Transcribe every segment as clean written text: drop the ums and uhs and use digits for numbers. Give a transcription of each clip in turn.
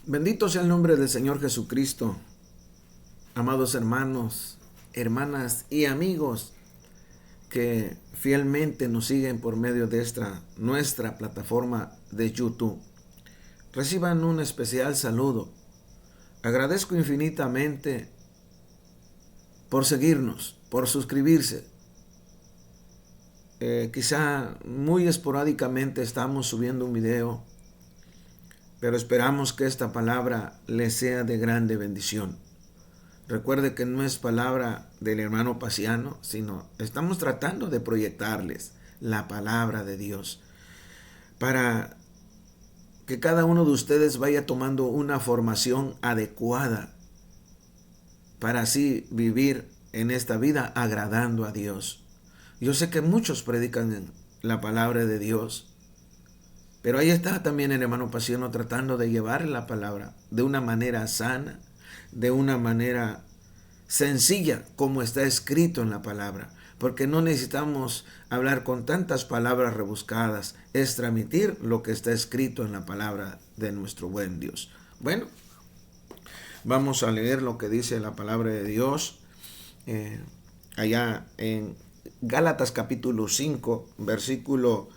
Bendito sea el nombre del Señor Jesucristo. Amados hermanos, hermanas y amigos que fielmente nos siguen por medio de nuestra plataforma de YouTube. Reciban un especial saludo. Agradezco infinitamente por seguirnos, por suscribirse. Quizá muy esporádicamente estamos subiendo un video, pero esperamos que esta palabra les sea de grande bendición. Recuerde que no es palabra del hermano Paciano, sino estamos tratando de proyectarles la palabra de Dios para que cada uno de ustedes vaya tomando una formación adecuada para así vivir en esta vida agradando a Dios. Yo sé que muchos predican la palabra de Dios, pero ahí está también el hermano Paciano tratando de llevar la palabra de una manera sana, de una manera sencilla, como está escrito en la palabra. Porque no necesitamos hablar con tantas palabras rebuscadas, es transmitir lo que está escrito en la palabra de nuestro buen Dios. Bueno, vamos a leer lo que dice la palabra de Dios allá en Gálatas capítulo 5, versículo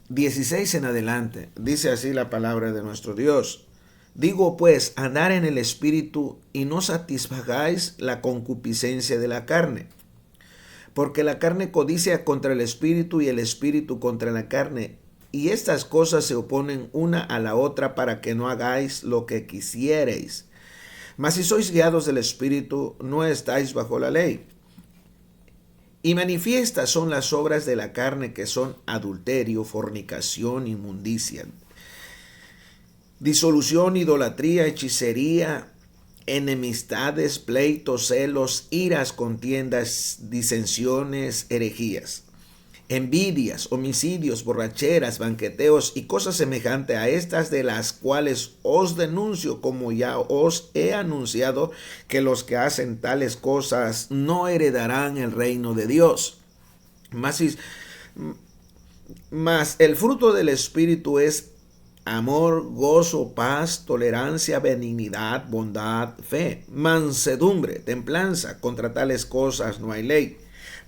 16 en adelante. Dice así la palabra de nuestro Dios. Digo pues, andar en el Espíritu y no satisfagáis la concupiscencia de la carne. Porque la carne codicia contra el Espíritu y el Espíritu contra la carne. Y estas cosas se oponen una a la otra para que no hagáis lo que quisierais. Mas si sois guiados del Espíritu, no estáis bajo la ley. Y manifiestas son las obras de la carne, que son adulterio, fornicación, inmundicia, disolución, idolatría, hechicería, enemistades, pleitos, celos, iras, contiendas, disensiones, herejías, envidias, homicidios, borracheras, banqueteos y cosas semejantes a estas, de las cuales os denuncio, como ya os he anunciado, que los que hacen tales cosas no heredarán el reino de Dios. Mas el fruto del Espíritu es amor, gozo, paz, tolerancia, benignidad, bondad, fe, mansedumbre, templanza. Contra tales cosas no hay ley.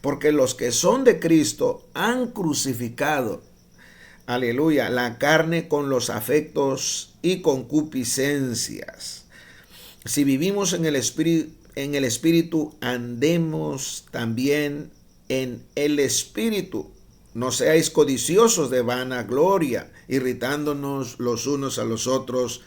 Porque los que son de Cristo han crucificado, aleluya, la carne con los afectos y concupiscencias. Si vivimos en el Espíritu, andemos también en el Espíritu. No seáis codiciosos de vanagloria, irritándonos los unos a los otros,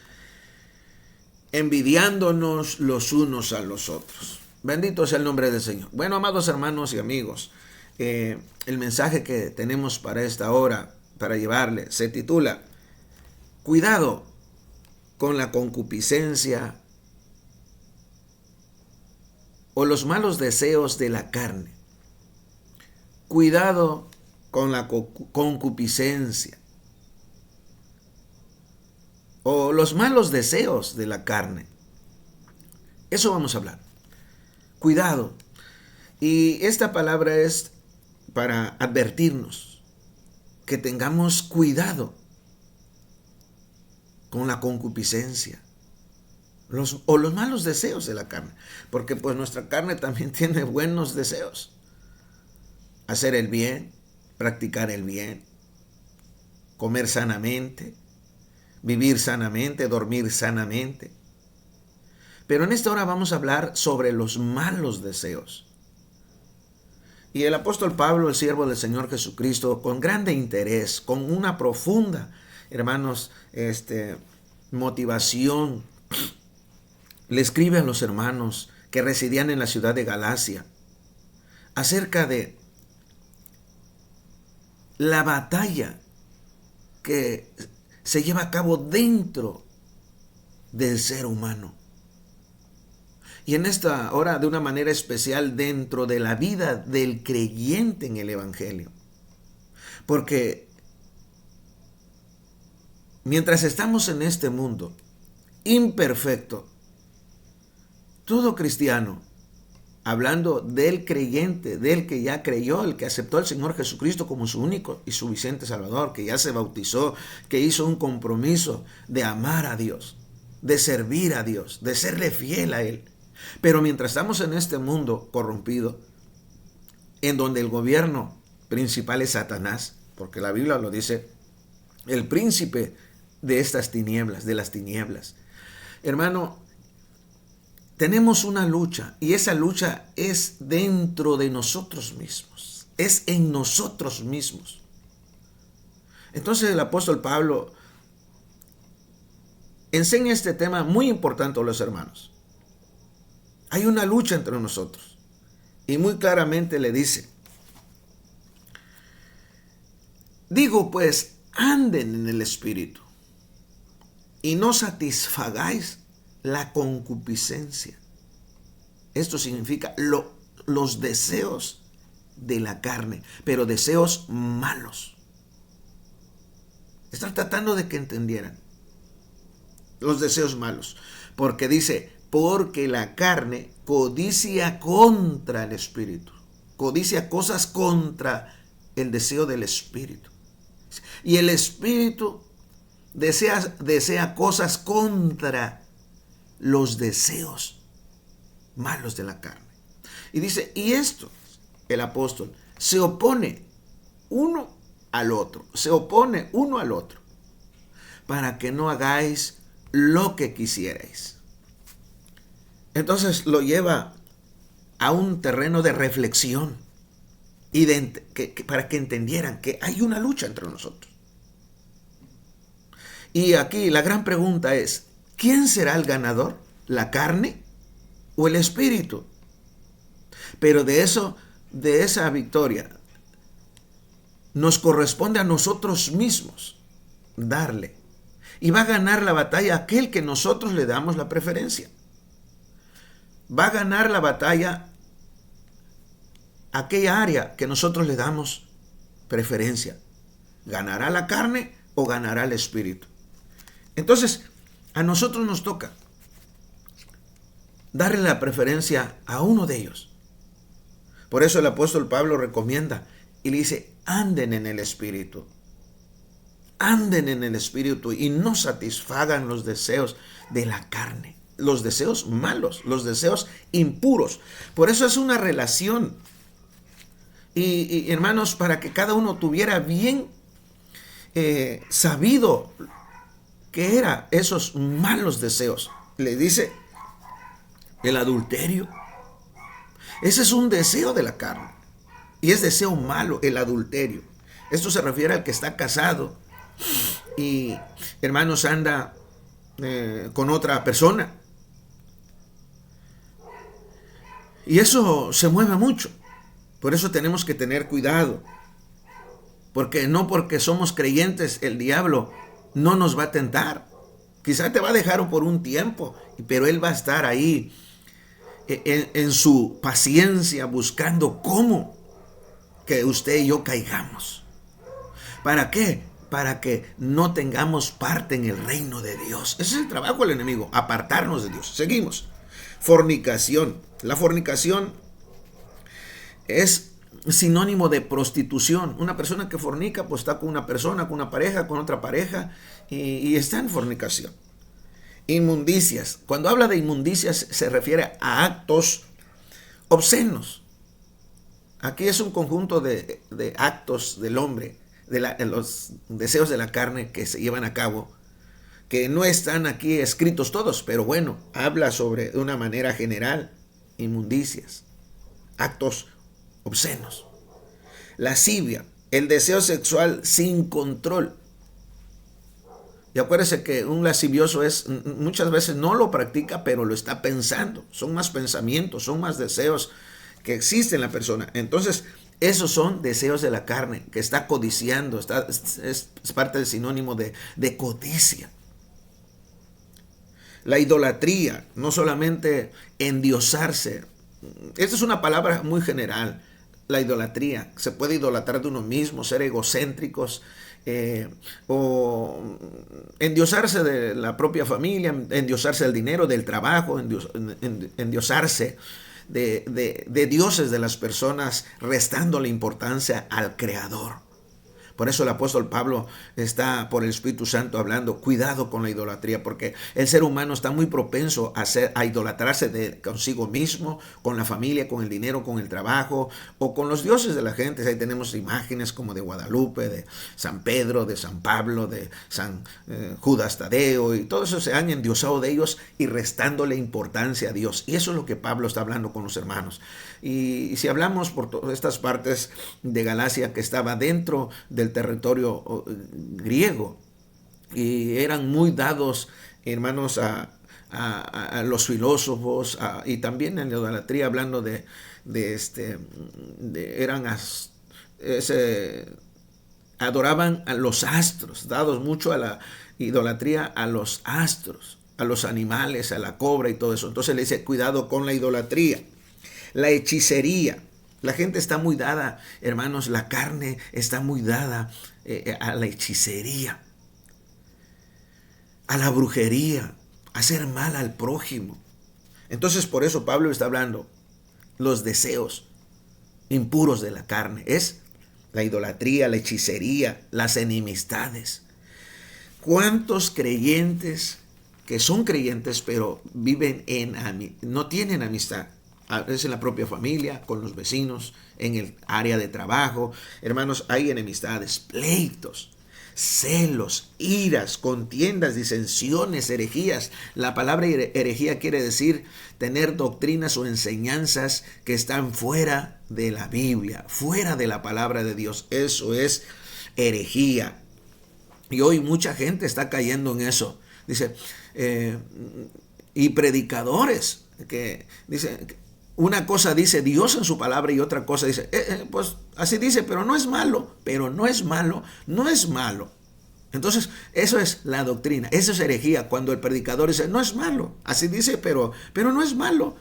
envidiándonos los unos a los otros. Bendito sea el nombre del Señor. Bueno, amados hermanos y amigos, el mensaje que tenemos para esta hora, para llevarle, se titula Cuidado con la concupiscencia o los malos deseos de la carne. Cuidado con la concupiscencia o los malos deseos de la carne. Eso vamos a hablar. Cuidado. Y esta palabra es para advertirnos que tengamos cuidado con la concupiscencia o los malos deseos de la carne. Porque pues nuestra carne también tiene buenos deseos. Hacer el bien, practicar el bien, comer sanamente, vivir sanamente, dormir sanamente. Pero en esta hora vamos a hablar sobre los malos deseos. Y el apóstol Pablo, el siervo del Señor Jesucristo, con grande interés, con una profunda, hermanos, motivación, le escribe a los hermanos que residían en la ciudad de Galacia acerca de la batalla que se lleva a cabo dentro del ser humano. Y en esta hora, de una manera especial, dentro de la vida del creyente en el Evangelio. Porque mientras estamos en este mundo imperfecto, todo cristiano, hablando del creyente, del que ya creyó, el que aceptó al Señor Jesucristo como su único y suficiente Salvador, que ya se bautizó, que hizo un compromiso de amar a Dios, de servir a Dios, de serle fiel a Él. Pero mientras estamos en este mundo corrompido, en donde el gobierno principal es Satanás, porque la Biblia lo dice, el príncipe de estas tinieblas, de las tinieblas. Hermano, tenemos una lucha, y esa lucha es dentro de nosotros mismos, es en nosotros mismos. Entonces el apóstol Pablo enseña este tema muy importante a los hermanos. Hay una lucha entre nosotros, y muy claramente le dice: digo pues, anden en el Espíritu, y no satisfagáis la concupiscencia. Esto significa los deseos de la carne, pero deseos malos. Están tratando de que entendieran los deseos malos, porque dice, porque la carne codicia contra el Espíritu, codicia cosas contra el deseo del Espíritu, y el Espíritu desea cosas contra los deseos malos de la carne. Y dice, y esto, el apóstol, se opone uno al otro, para que no hagáis lo que quisierais. Entonces lo lleva a un terreno de reflexión y para que entendieran que hay una lucha entre nosotros. Y aquí la gran pregunta es, ¿quién será el ganador? ¿La carne o el Espíritu? Pero de esa victoria nos corresponde a nosotros mismos darle. Y va a ganar la batalla aquel que nosotros le damos la preferencia. Va a ganar la batalla aquella área que nosotros le damos preferencia. ¿Ganará la carne o ganará el Espíritu? Entonces, a nosotros nos toca darle la preferencia a uno de ellos. Por eso el apóstol Pablo recomienda y le dice, anden en el Espíritu. Anden en el Espíritu y no satisfagan los deseos de la carne, los deseos malos, los deseos impuros. Por eso es una relación. Y hermanos, para que cada uno tuviera bien sabido qué eran esos malos deseos. Le dice, el adulterio. Ese es un deseo de la carne. Y es deseo malo, el adulterio. Esto se refiere al que está casado y, hermanos, anda con otra persona. Y eso se mueve mucho. Por eso tenemos que tener cuidado. Porque no porque somos creyentes, el diablo no nos va a tentar. Quizá te va a dejar por un tiempo, pero él va a estar ahí en su paciencia buscando cómo que usted y yo caigamos. ¿Para qué? Para que no tengamos parte en el reino de Dios. Ese es el trabajo del enemigo, apartarnos de Dios. Seguimos. Fornicación. La fornicación es sinónimo de prostitución. Una persona que fornica, pues está con una persona, con una pareja, con otra pareja, y está en fornicación. Inmundicias. Cuando habla de inmundicias se refiere a actos obscenos. Aquí es un conjunto de actos del hombre, de los deseos de la carne que se llevan a cabo, que no están aquí escritos todos, pero bueno, habla sobre de una manera general, inmundicias, actos obscenos. Lascivia, el deseo sexual sin control. Y acuérdese que un lascivioso muchas veces no lo practica, pero lo está pensando. Son más pensamientos, son más deseos que existen en la persona. Entonces, esos son deseos de la carne, que está codiciando, es parte del sinónimo de codicia. La idolatría, no solamente endiosarse. Esta es una palabra muy general. La idolatría, se puede idolatrar de uno mismo, ser egocéntricos, o endiosarse de la propia familia, endiosarse del dinero, del trabajo, endiosarse de dioses de las personas, restándole importancia al Creador. Por eso el apóstol Pablo está por el Espíritu Santo hablando, cuidado con la idolatría, porque el ser humano está muy propenso a idolatrarse consigo mismo, con la familia, con el dinero, con el trabajo o con los dioses de la gente. Ahí tenemos imágenes como de Guadalupe, de San Pedro, de San Pablo, de San Judas Tadeo, y todo eso se han endiosado de ellos y restándole importancia a Dios. Y eso es lo que Pablo está hablando con los hermanos. Y si hablamos por todas estas partes de Galacia, que estaba dentro del territorio griego, y eran muy dados, hermanos, a los filósofos, y también en la idolatría, hablando adoraban a los astros, dados mucho a la idolatría a los astros, a los animales, a la cobra y todo eso. Entonces le dice, cuidado con la idolatría, la hechicería. La gente está muy dada, hermanos, la carne está muy dada a la hechicería, a la brujería, a hacer mal al prójimo. Entonces por eso Pablo está hablando, los deseos impuros de la carne, es la idolatría, la hechicería, las enemistades. ¿Cuántos creyentes que son creyentes pero viven no tienen amistad? A veces en la propia familia, con los vecinos, en el área de trabajo. Hermanos, hay enemistades, pleitos, celos, iras, contiendas, disensiones, herejías. La palabra herejía quiere decir tener doctrinas o enseñanzas que están fuera de la Biblia, fuera de la palabra de Dios. Eso es herejía. Y hoy mucha gente está cayendo en eso. Dice, y predicadores que dicen, una cosa dice Dios en su palabra y otra cosa dice, pues así dice, pero no es malo, no es malo. Entonces, eso es la doctrina, eso es herejía, cuando el predicador dice, no es malo, así dice, pero no es malo.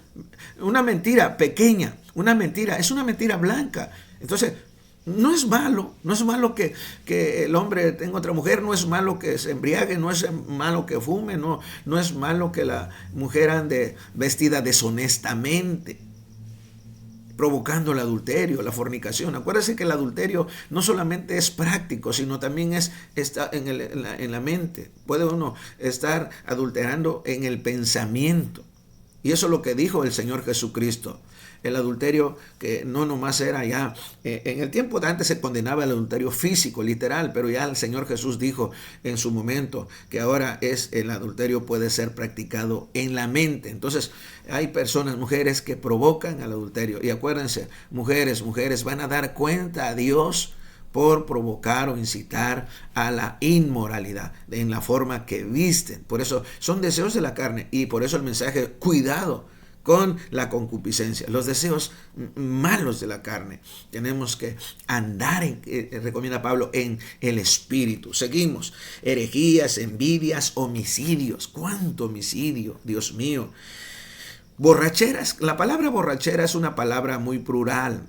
Una mentira pequeña, es una mentira blanca. Entonces, no es malo que el hombre tenga otra mujer, no es malo que se embriague, no es malo que fume, no es malo que la mujer ande vestida deshonestamente, provocando el adulterio, la fornicación. Acuérdense que el adulterio no solamente es práctico, sino también está en la mente. Puede uno estar adulterando en el pensamiento. Y eso es lo que dijo el Señor Jesucristo. El adulterio, que no nomás era ya, en el tiempo de antes se condenaba el adulterio físico, literal, pero ya el Señor Jesús dijo en su momento que ahora el adulterio puede ser practicado en la mente. Entonces hay personas, mujeres, que provocan al adulterio. Y acuérdense, mujeres, van a dar cuenta a Dios por provocar o incitar a la inmoralidad en la forma que visten. Por eso son deseos de la carne, y por eso el mensaje, cuidado con la concupiscencia, los deseos malos de la carne. Tenemos que andar, recomienda Pablo, en el Espíritu. Seguimos, herejías, envidias, homicidios. ¿Cuánto homicidio? Dios mío. Borracheras. La palabra borrachera es una palabra muy plural.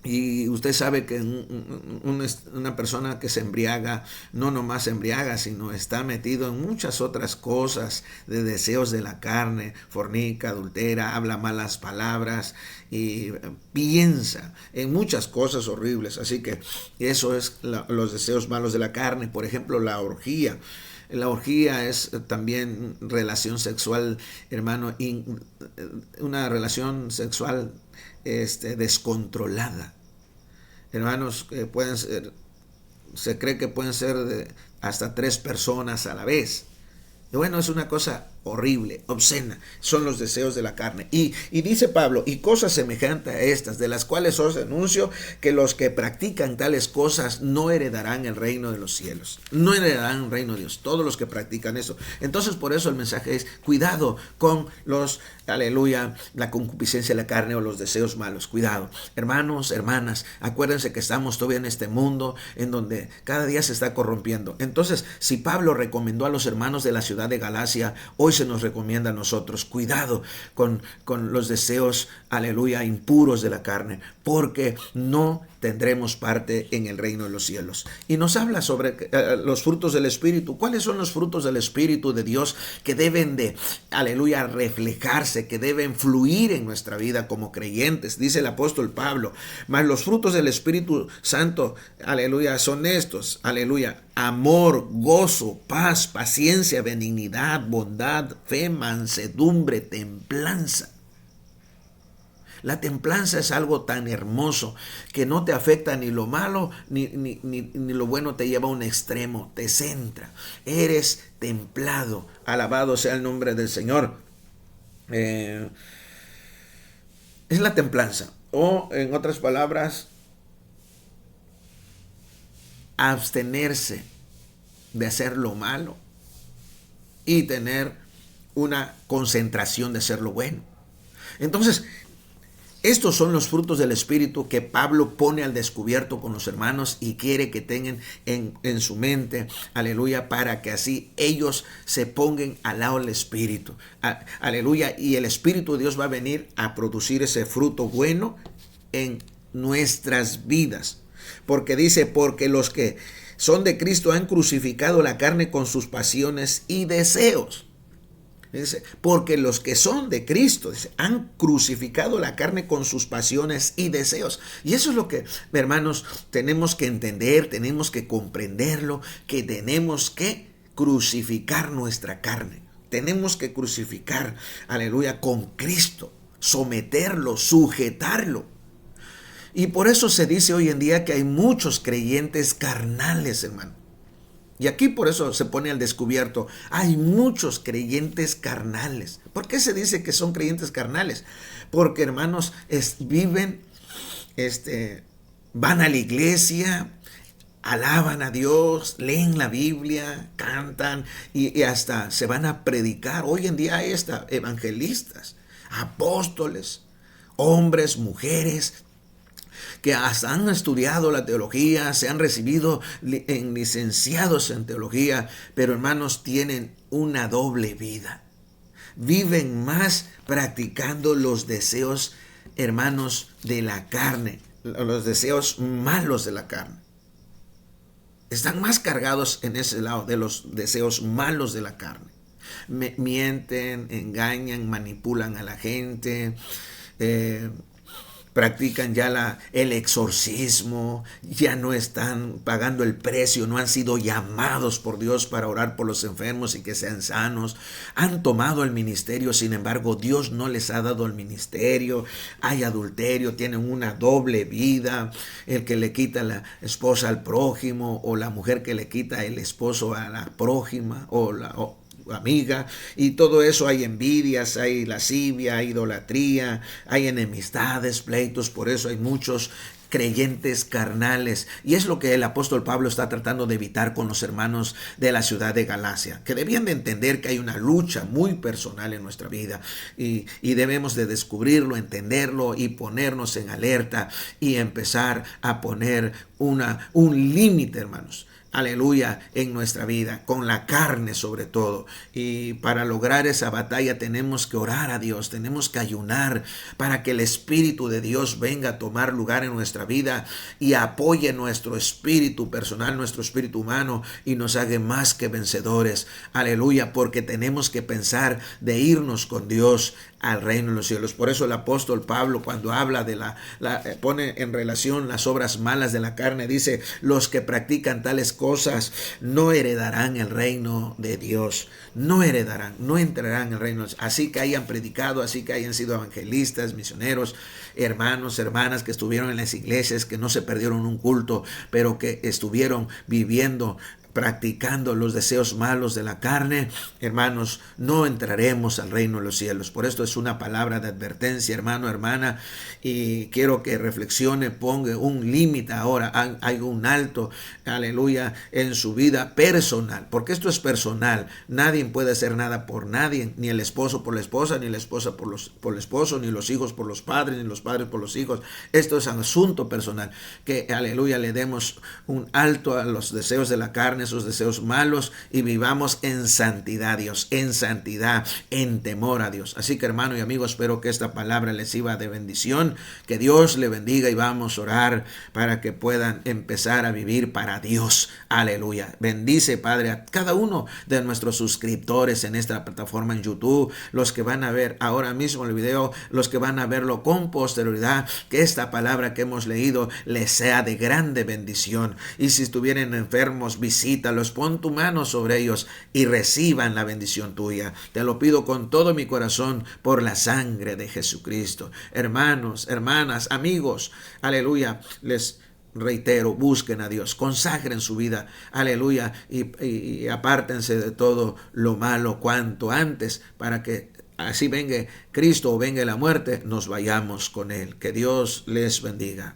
Y usted sabe que una persona que se embriaga, no nomás se embriaga, sino está metido en muchas otras cosas, de deseos de la carne, fornica, adultera, habla malas palabras y piensa en muchas cosas horribles. Así que eso es los deseos malos de la carne. Por ejemplo, la orgía. La orgía es también relación sexual, hermano, una relación sexual descontrolada. Hermanos, se cree que pueden ser hasta 3 personas a la vez. Y bueno, es una cosa horrible, obscena, son los deseos de la carne. Y dice Pablo, y cosas semejantes a estas, de las cuales os denuncio que los que practican tales cosas no heredarán el reino de los cielos. No heredarán el reino de Dios, todos los que practican eso. Entonces, por eso el mensaje es, cuidado con la concupiscencia de la carne o los deseos malos. Cuidado. Hermanos, hermanas, acuérdense que estamos todavía en este mundo en donde cada día se está corrompiendo. Entonces, si Pablo recomendó a los hermanos de la ciudad de Galacia, hoy hoy se nos recomienda a nosotros, cuidado con los deseos, aleluya, impuros de la carne, porque no tendremos parte en el reino de los cielos. Y nos habla sobre los frutos del Espíritu. ¿Cuáles son los frutos del Espíritu de Dios que deben de, aleluya, reflejarse, que deben fluir en nuestra vida como creyentes? Dice el apóstol Pablo, mas los frutos del Espíritu Santo, aleluya, son estos, aleluya: amor, gozo, paz, paciencia, benignidad, bondad, fe, mansedumbre, templanza. La templanza es algo tan hermoso que no te afecta ni lo malo ni lo bueno te lleva a un extremo, te centra. Eres templado. Alabado sea el nombre del Señor. Es la templanza. O en otras palabras, abstenerse de hacer lo malo y tener una concentración de hacer lo bueno. Entonces, estos son los frutos del Espíritu que Pablo pone al descubierto con los hermanos y quiere que tengan en su mente, aleluya, para que así ellos se pongan al lado del Espíritu, aleluya, y el Espíritu de Dios va a venir a producir ese fruto bueno en nuestras vidas, porque dice, porque los que son de Cristo han crucificado la carne con sus pasiones y deseos. Dice, porque los que son de Cristo, dice, han crucificado la carne con sus pasiones y deseos. Y eso es lo que, hermanos, tenemos que entender, tenemos que comprenderlo, que tenemos que crucificar nuestra carne. Tenemos que crucificar, aleluya, con Cristo, someterlo, sujetarlo. Y por eso se dice hoy en día que hay muchos creyentes carnales, hermano. Y aquí por eso se pone al descubierto, hay muchos creyentes carnales. ¿Por qué se dice que son creyentes carnales? Porque, hermanos, viven, van a la iglesia, alaban a Dios, leen la Biblia, cantan y hasta se van a predicar. Hoy en día hay evangelistas, apóstoles, hombres, mujeres, que hasta han estudiado la teología, se han recibido en licenciados en teología, pero hermanos, tienen una doble vida. Viven más practicando los deseos, hermanos, de la carne, los deseos malos de la carne. Están más cargados en ese lado de los deseos malos de la carne. Mienten, engañan, manipulan a la gente, practican ya el exorcismo, ya no están pagando el precio, no han sido llamados por Dios para orar por los enfermos y que sean sanos. Han tomado el ministerio, sin embargo, Dios no les ha dado el ministerio. Hay adulterio, tienen una doble vida. El que le quita la esposa al prójimo, o la mujer que le quita el esposo a la prójima, o amiga, y todo eso. Hay envidias, hay lascivia, hay idolatría, hay enemistades, pleitos. Por eso hay muchos creyentes carnales, y es lo que el apóstol Pablo está tratando de evitar con los hermanos de la ciudad de Galacia, que debían de entender que hay una lucha muy personal en nuestra vida y debemos de descubrirlo, entenderlo y ponernos en alerta y empezar a poner un límite, hermanos, aleluya, en nuestra vida, con la carne sobre todo. Y para lograr esa batalla tenemos que orar a Dios, tenemos que ayunar para que el Espíritu de Dios venga a tomar lugar en nuestra vida y apoye nuestro espíritu personal, nuestro espíritu humano, y nos haga más que vencedores. Aleluya, porque tenemos que pensar de irnos con Dios al reino de los cielos. Por eso el apóstol Pablo, cuando habla de pone en relación las obras malas de la carne, dice: los que practican tales cosas no heredarán el reino de Dios. No heredarán, no entrarán en el reino. Así que hayan predicado, así que hayan sido evangelistas, misioneros, hermanos, hermanas que estuvieron en las iglesias, que no se perdieron un culto, pero que estuvieron viviendo, practicando los deseos malos de la carne, hermanos, no entraremos al reino de los cielos. Por esto es una palabra de advertencia, hermano, hermana, y quiero que reflexione, ponga un límite ahora, hay un alto, aleluya, en su vida personal, porque esto es personal. Nadie puede hacer nada por nadie, ni el esposo por la esposa, ni la esposa por el esposo, ni los hijos por los padres, ni los padres por los hijos. Esto es un asunto personal, que, aleluya, le demos un alto a los deseos de la carne, mueran esos deseos malos y vivamos en santidad, Dios, en santidad, en temor a Dios. Así que, hermano y amigo, espero que esta palabra les sirva de bendición, que Dios le bendiga, y vamos a orar para que puedan empezar a vivir para Dios. Aleluya. Bendice, Padre, a cada uno de nuestros suscriptores en esta plataforma en YouTube, los que van a ver ahora mismo el video, los que van a verlo con posterioridad, que esta palabra que hemos leído les sea de grande bendición. Y si estuvieran enfermos, visítalos, pon tu mano sobre ellos y reciban la bendición tuya. Te lo pido con todo mi corazón por la sangre de Jesucristo. Hermanos, hermanas, amigos, aleluya, les reitero, busquen a Dios, consagren su vida, aleluya, y apártense de todo lo malo cuanto antes, para que así venga Cristo o venga la muerte, nos vayamos con Él. Que Dios les bendiga.